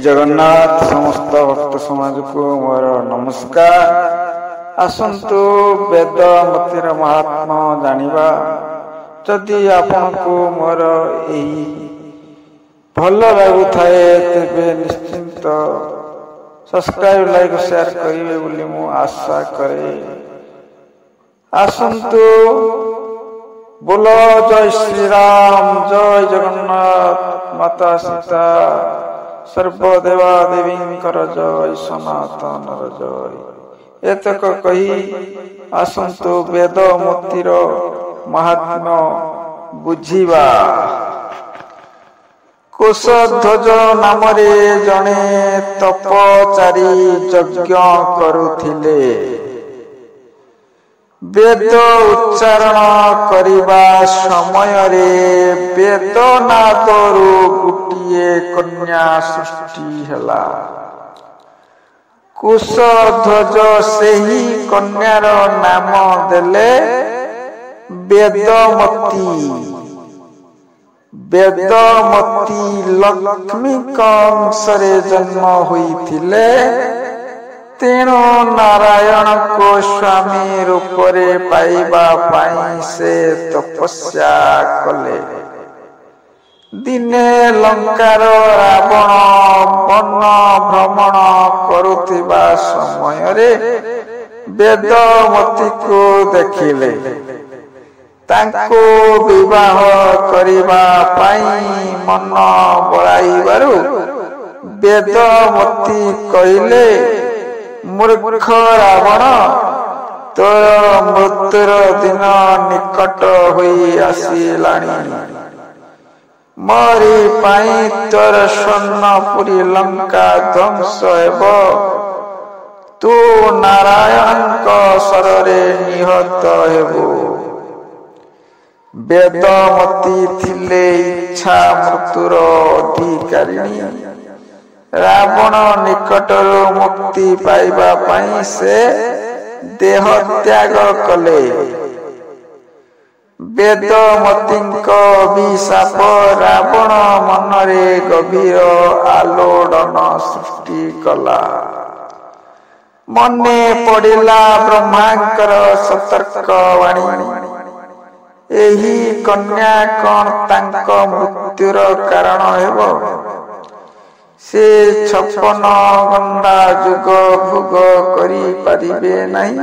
जगन्नाथ समस्त भक्त समाज को मोर नमस्कार। आसंतु वेद मतिर महात्मा जानिबा। जदि आपन को मोर एही भल लागु थाए तेबे निश्चिंत सब्सक्राइब लाइक शेयर करिवे बोली मु आशा करे। आसंतु बोलो जय श्री राम, जय जगन्नाथ, माता सीता, सर्वदेवा देवींकर जय, सनातनर जय। एतक कही आसंतु वेद मोतिर महात्म्य बुझिबा। कुशध्वज नामरे जणे तपचारी यज्ञ करुथिले। वेद उच्चारण करिबा समय रे वेदनादरु गुटिए कन्या सृष्टि हेला। कुशध्वज सेही कन्यार नाम देले वेदमती। वेदमती लक्ष्मी कंसरे जन्म होइथिले। तेणु नारायण को स्वामी रूपरे पाइबा पाई से तपस्या कले। दिने लंकार रावण वन भ्रमण करुथिबा समय रे वेदमती को देखिले। तांको विवाह करिबा पाई मन बळाइबारु वेदमती कहिले, मूर्ख रावण, तोर मृत्युर दिन निकट होई आसिलाणी। मरी पाई तोर स्वर्णपुरी लंका ध्वंस हेब। तू नारायणक शରରେ निहत हेबु। वेदमती थिले इच्छा मृत्युर अधिकारिणी। रावण निकटरू मुक्ति पाइबा पाई से देह त्याग कले। वेदमतींक अभिशाप रावण मनरे गभीर आलोड़न सृष्टि कला। मने पड़िला ब्रह्मांकर सतर्क वाणी। एही कन्या कौन तांक मृत्युर कारण हेबो। से 56 गंडा जुग भोग करी पारिबे नहीं।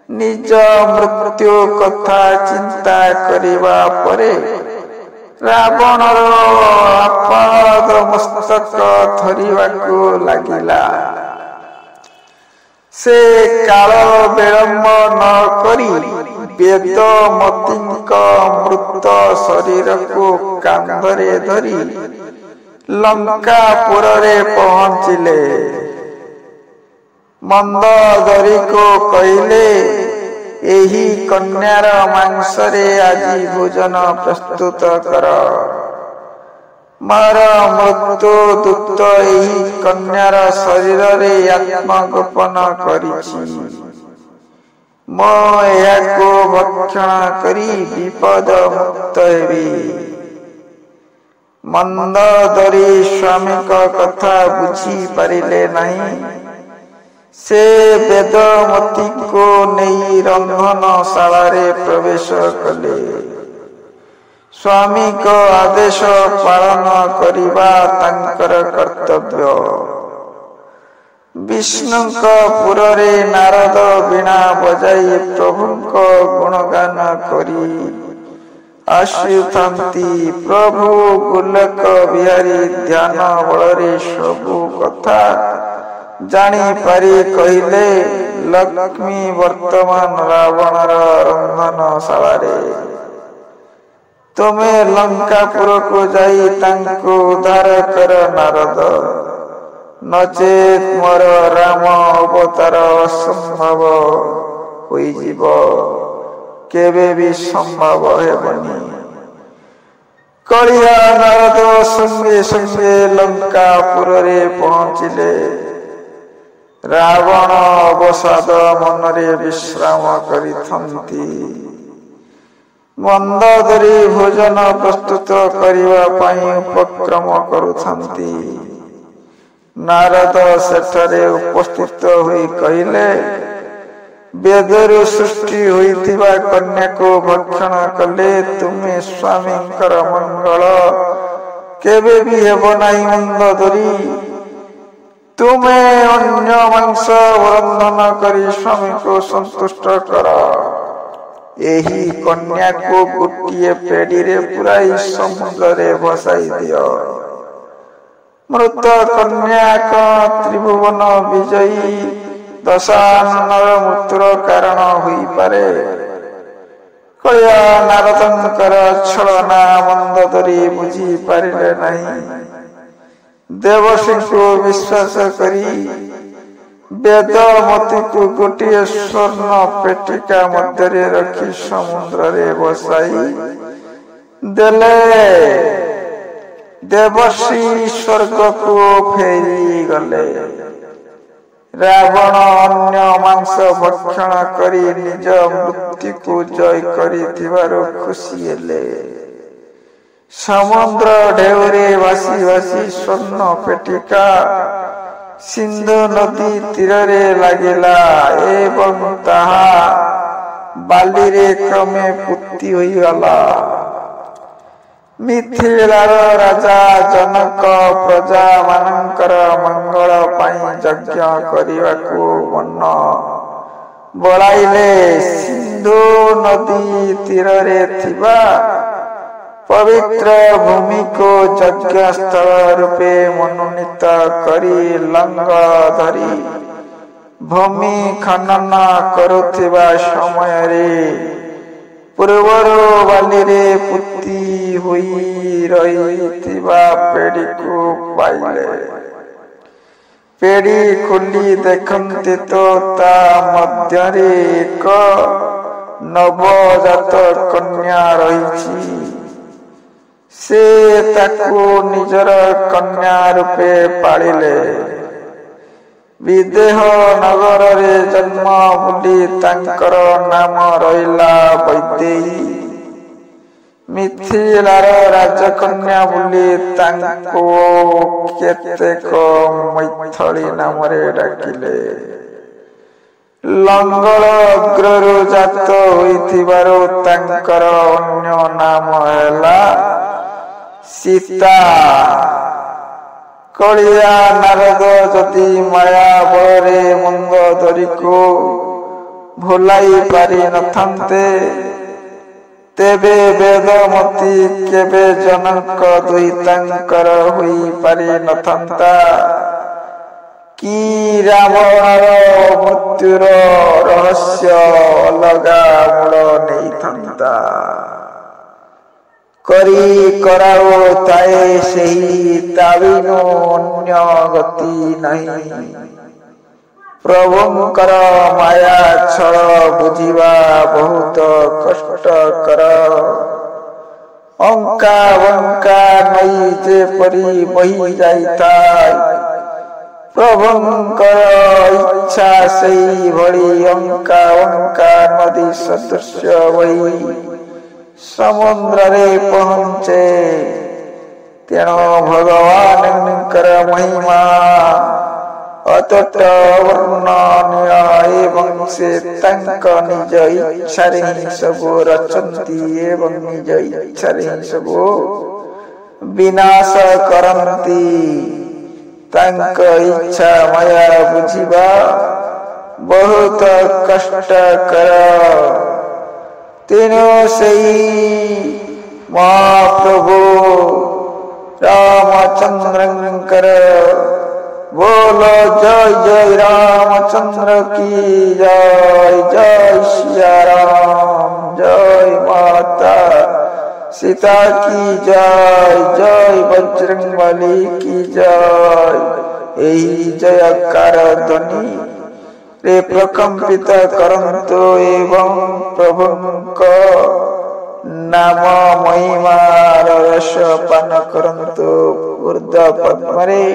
निज मृत्यु कथा चिंता करिबा परे रावणर आपाद मस्तक धरिबाकू लागिला। से काल विलंब न करी वेदमतींक मृत शरीर को कांधरे धरी लंकापुर रे पहुंचिले। मंदोदरी को कहिले, एही कन्यार मांस रे आजी भोजन प्रस्तुत कर। मार मृत्यु दूत एही कन्यार शरीर रे आत्मगोपन करिछि। मो एहाको भक्षण करी विपद मुक्त हेबी। मंदोदरी स्वामी का कथा बुझी पारिले नहीं। से वेदमती को नहीं रंधनशाला रे प्रवेश कले। स्वामी को आदेश पालन करिबा तांकर कर्तव्य। विष्णुक पुररे नारद वीणा बजाई प्रभुक गुणगान करी आशुथांती। प्रभु गोलक बिहारी ध्यान बଳରେ सबु कथा जानी पारी कहिले। लक्ष्मी वर्तमान रावणर रंधनशाला रे। तुमे लंकापुर को जाई तांको उद्धार कर नारद। नचेत मोर राम अवतार असंभव होई जीव। केबे भी संभव हेबनी। कलिया नारद संगे संगे लंकापुर रे पहुंचिले। रावण अवसाद मनरे विश्राम करिथंती। मंदोदरी भोजन प्रस्तुत करिवा पाई उपक्रम करुथंती। ନାରଦ ସେଠାରେ ଉପସ୍ଥିତ ହୋଇ କହିଲେ, ବେଦରୁ ସୃଷ୍ଟି ହୋଇଥିବା କନ୍ୟାକୁ ଭକ୍ଷଣ କଲେ ତୁମେ ସ୍ୱାମୀଙ୍କର ମଙ୍ଗଳ କେବେ ବି ହେବ ନାହିଁ ମନ୍ଦୋଦରୀ। ତୁମେ ଅନ୍ୟ ମାଂସ ରନ୍ଧନ କରି ସ୍ୱାମୀକୁ ସନ୍ତୁଷ୍ଟ କର। ଏହି କନ୍ୟାକୁ ଗୋଟିଏ ପେଡ଼ିରେ ପୁରାଇ ସମୁଦ୍ରରେ ଭସାଇ ଦିଅ। ମୃତ କନ୍ୟା ତ୍ରିଭୁବନ ବିଜୟୀ ଦଶାନନର ମୃତ୍ୟୁର କାରଣ ହୋଇପାରେ। କଳିଆ ନାରଦଙ୍କର ଛଳନା ମନ୍ଦୋଦରୀ ବୁଝିପାରିଲେ ନାହିଁ। ଦେବର୍ଷିଙ୍କୁ ବିଶ୍ୱାସ କରି ବେଦମତୀକୁ ଗୋଟିଏ ସ୍ୱର୍ଣ୍ଣ ପେଟିକା ମଧ୍ୟରେ ରଖି ସମୁଦ୍ରରେ ବସାଇ ଦେଲେ। ଦେବର୍ଷି ସ୍ୱର୍ଗକୁ ଫେରିଗଲେ। ରାବଣ ଅନ୍ୟ ମାଂସ ଭକ୍ଷଣ କରି ନିଜ ମୃତ୍ୟୁକୁ ଜୟ କରିଥିବାରୁ ଖୁସି ହେଲେ। ସମୁଦ୍ର ଢେଉରେ ଭାସି ଭାସି ସ୍ୱର୍ଣ୍ଣ ପେଟିକା ସିନ୍ଧୁ ନଦୀ ତୀରରେ ଲାଗିଲା ଏବଂ ତାହା ବାଲିରେ କ୍ରମେ ପୋତି ହୋଇଗଲା। ମିଥିଳାର ରାଜା ଜନକ ପ୍ରଜା ମାନଙ୍କର ମଙ୍ଗଳ ପାଇଁ ଯଜ୍ଞ କରିବାକୁ ମନ ବଳାଇଲେ। ସିନ୍ଧୁ ନଦୀ ତୀରରେ ଥିବା ପବିତ୍ର ଭୂମିକୁ ଯଜ୍ଞ ସ୍ଥଳ ରୂପେ ମନୋନୀତ କରି ଲଙ୍ଗଳ ଧରି ଭୂମି ଖନନ କରୁଥିବା ସମୟରେ ପୂର୍ବରୁ ବାଲିରେ ପୋତି ହୋଇ ରହିଥିବା ପେଡ଼ିକୁ ପାଇଲେ। ପେଡ଼ି ଖୋଲି ଦେଖନ୍ତି ତ ତା ମଧ୍ୟରେ ଏକ ନବଜାତ କନ୍ୟା ରହିଛି। ସେ ତାକୁ ନିଜର କନ୍ୟା ରୂପେ ପାଳିଲେ। ବିଦେହ ନଗରରେ ଜନ୍ମ ବୋଲି ତାଙ୍କର ନାମ ରହିଲା ବୈଦେହୀ। ମିଥିଳାର ରାଜକନ୍ୟା ବୋଲି ତାଙ୍କୁ କେତେକ ମୈଥଳି ନାମରେ ଡାକିଲେ। ଲଙ୍ଗଳ ଅଗ୍ରରୁ ଜାତ ହୋଇଥିବାରୁ ତାଙ୍କର ଅନ୍ୟ ନାମ ହେଲା ସୀତା। କଳିଆ ନାରଦ ଯଦି ମାୟା ବଳରେ ମନ୍ଦୋଦରୀକୁ ଭୁଲାଇ ପାରି ନଥାନ୍ତେ, ତେବେ ବେଦମତୀ କେବେ ଜନକ ଦୁହିତାଙ୍କର ହୋଇପାରି ନଥାନ୍ତା କି ରାବଣର ମୃତ୍ୟୁର ରହସ୍ୟ ଅଲଗା ମୂଳ ନେଇଥାନ୍ତା। କରି କରାଉଥାଏ ସେହି ତାବିନୁ ଅନ୍ୟ ଗତି ନାହିଁ। ପ୍ରଭୁଙ୍କର ମାୟା ଛଳ ବୁଝିବା ବହୁତ କଷ୍ଟକର। ଅଙ୍କା ବଙ୍କା ନଈ ଯେପରି ବହି ଯାଇଥାଏ, ପ୍ରଭୁଙ୍କର ଇଚ୍ଛା ସେଇଭଳି ଅଙ୍କା ବଙ୍କା ନଦୀ ସଦୃଶ୍ୟ ବହି ସମୁଦ୍ରରେ ପହଞ୍ଚେ। ତେଣୁ ଭଗବାନଙ୍କର ମହିମା ଅତୁଟ ବର୍ଣ୍ଣନୀୟ ଏବଂ ସେ ତାଙ୍କ ନିଜ ଇଚ୍ଛାରେ ହିଁ ସବୁ ରଚନ୍ତି ଏବଂ ନିଜ ଇଚ୍ଛାରେ ହିଁ ସବୁ ବିନାଶ କରନ୍ତି। ତାଙ୍କ ଇଚ୍ଛା ମାୟା ବୁଝିବା ବହୁତ କଷ୍ଟକର। ତେଣୁ ସେହି ମହାପ୍ରଭୁ ରାମଚନ୍ଦ୍ରଙ୍କର बोलो जय जय रामचंद्र की जय, जय सिया राम, जय माता सीता की जय, जय बजरंगबली की जय। यही जयकार ध्वनि रे प्रकंपित करंतु एवं प्रभुଙ୍କ नाम महिमार रस पान करंतु। ऊर्ध्व पद्मरे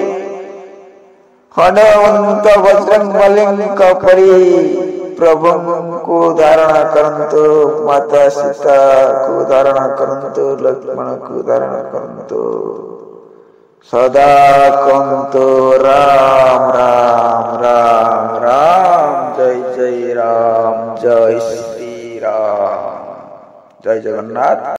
हनुमंत बजरंगबलीଙ୍କ परि प्रभुଙ୍କୁ धारण करंतु। माता सीता को धारण करंतु, लक्ष्मण को धारण करंतु। ସଦା କହନ୍ତୁ ରାମ ରାମ ରାମ ରାମ ଜୟ ରାମ ଜୟ ଶ୍ରୀ ରାମ ଜୟ ଜଗନ୍ନାଥ।